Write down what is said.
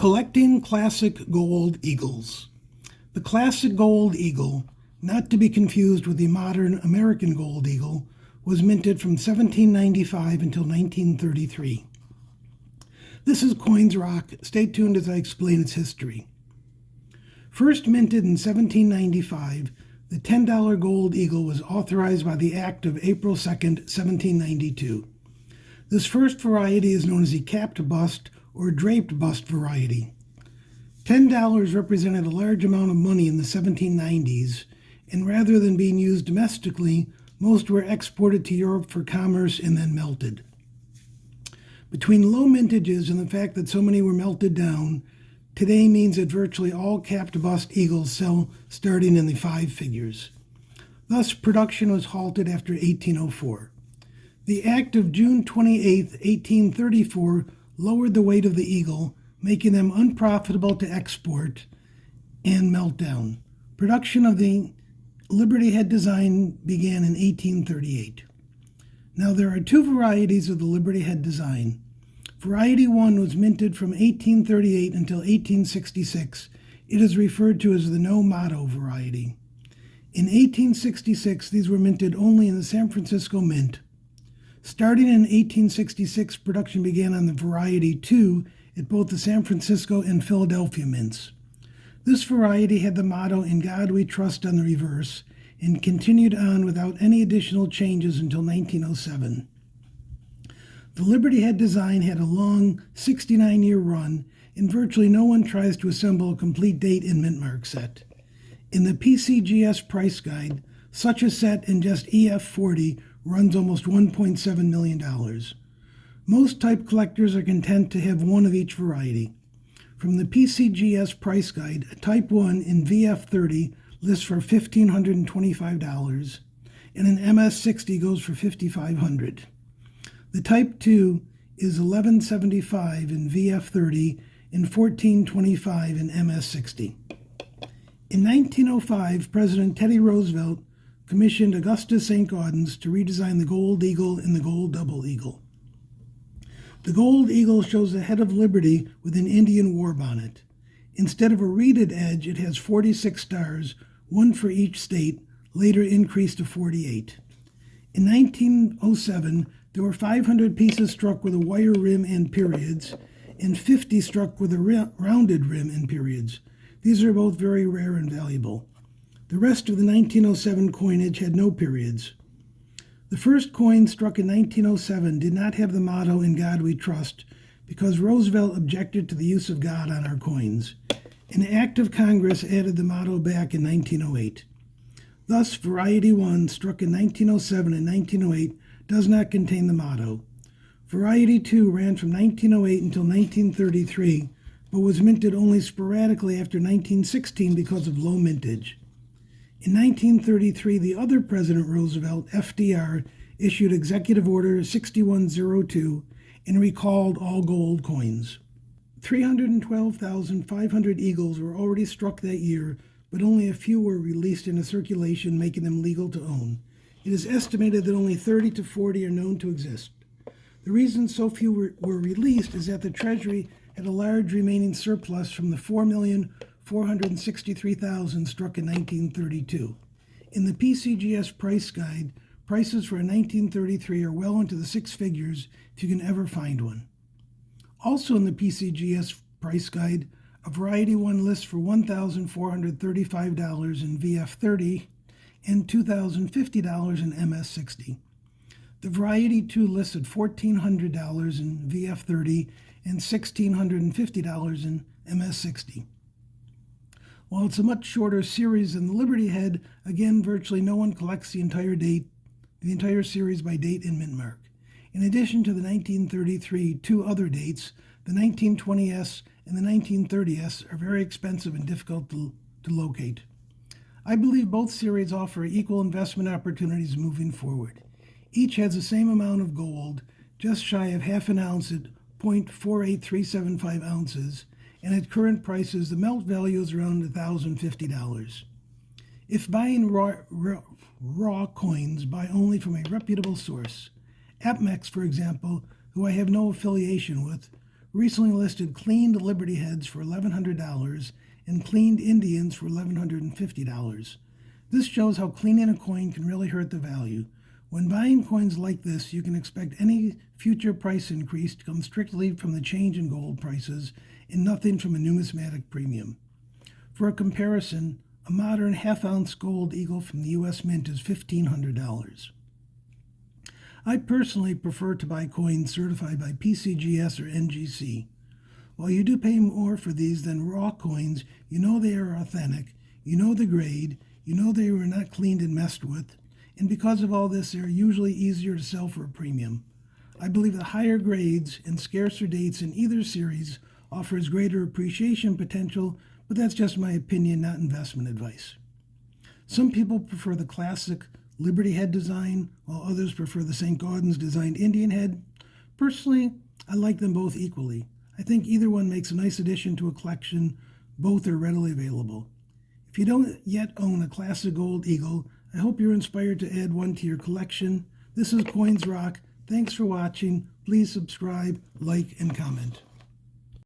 Collecting classic gold eagles. The classic gold eagle, not to be confused with the modern American gold eagle, was minted from 1795 until 1933. This is Coins Roc. Stay tuned as I explain its history. First minted in 1795, the $10 gold eagle was authorized by the Act of April 2, 1792. This first variety is known as the capped bust or draped bust variety. $10 represented a large amount of money in the 1790s, and rather than being used domestically, most were exported to Europe for commerce and then melted. Between low mintages and the fact that so many were melted down, today means that virtually all capped bust eagles sell starting in the 5 figures. Thus, production was halted after 1804. The Act of June 28, 1834, lowered the weight of the eagle, making them unprofitable to export and melt down. Production of the Liberty Head design began in 1838. Now there are 2 varieties of the Liberty Head design. Variety 1 was minted from 1838 until 1866. It is referred to as the no motto variety. In 1866, these were minted only in the San Francisco Mint. Starting in 1866, production began on the Variety 2 at both the San Francisco and Philadelphia mints. This variety had the motto, "In God We Trust," on the reverse, and continued on without any additional changes until 1907. The Liberty Head design had a long 69-year run, and virtually no one tries to assemble a complete date and mint mark set. In the PCGS price guide, such a set in just EF40 runs almost $1.7 million. Most type collectors are content to have one of each variety. From the PCGS price guide, a Type 1 in VF30 lists for $1,525, and an MS60 goes for $5,500. The Type 2 is $1,175 in VF30 and $1,425 in MS60. In 1905, President Teddy Roosevelt commissioned Augustus St. Gaudens to redesign the gold eagle and the gold double eagle. The gold eagle shows the head of liberty with an Indian war bonnet. Instead of a reeded edge, it has 46 stars, 1 for each state, later increased to 48. In 1907, there were 500 pieces struck with a wire rim and periods, and 50 struck with a rounded rim and periods. These are both very rare and valuable. The rest of the 1907 coinage had no periods. The first coin struck in 1907 did not have the motto, "In God We Trust," because Roosevelt objected to the use of God on our coins. An act of Congress added the motto back in 1908. Thus, Variety 1, struck in 1907 and 1908, does not contain the motto. Variety 2 ran from 1908 until 1933, but was minted only sporadically after 1916 because of low mintage. In 1933, the other President Roosevelt, FDR, issued Executive Order 6102 and recalled all gold coins. 312,500 eagles were already struck that year, but only a few were released into circulation, making them legal to own. It is estimated that only 30 to 40 are known to exist. The reason so few were released is that the Treasury had a large remaining surplus from the 4,463,000 struck in 1932. In the PCGS price guide, prices for a 1933 are well into the 6 figures if you can ever find one. Also in the PCGS price guide, a Variety 1 lists for $1,435 in VF30 and $2,050 in MS60. The Variety 2 lists at $1,400 in VF30 and $1,650 in MS60. While it's a much shorter series than the Liberty Head, again, virtually no one collects the entire series by date and mint mark. In addition to the 1933 2 other dates, the 1920S and the 1930S are very expensive and difficult to locate. I believe both series offer equal investment opportunities moving forward. Each has the same amount of gold, just shy of half an ounce at 0.48375 ounces, and at current prices, the melt value is around $1,050. If buying raw coins, buy only from a reputable source. APMEX, for example, who I have no affiliation with, recently listed cleaned Liberty heads for $1,100 and cleaned Indians for $1,150. This shows how cleaning a coin can really hurt the value. When buying coins like this, you can expect any future price increase to come strictly from the change in gold prices and nothing from a numismatic premium. For a comparison, a modern half-ounce gold eagle from the U.S. Mint is $1,500. I personally prefer to buy coins certified by PCGS or NGC. While you do pay more for these than raw coins, you know they are authentic, you know the grade, you know they were not cleaned and messed with, and because of all this, they are usually easier to sell for a premium. I believe the higher grades and scarcer dates in either series offers greater appreciation potential, but that's just my opinion, not investment advice. Some people prefer the classic Liberty head design, while others prefer the St. Gaudens designed Indian head. Personally, I like them both equally. I think either one makes a nice addition to a collection. Both are readily available. If you don't yet own a classic gold eagle, I hope you're inspired to add one to your collection. This is Coins Roc. Thanks for watching. Please subscribe, like, and comment.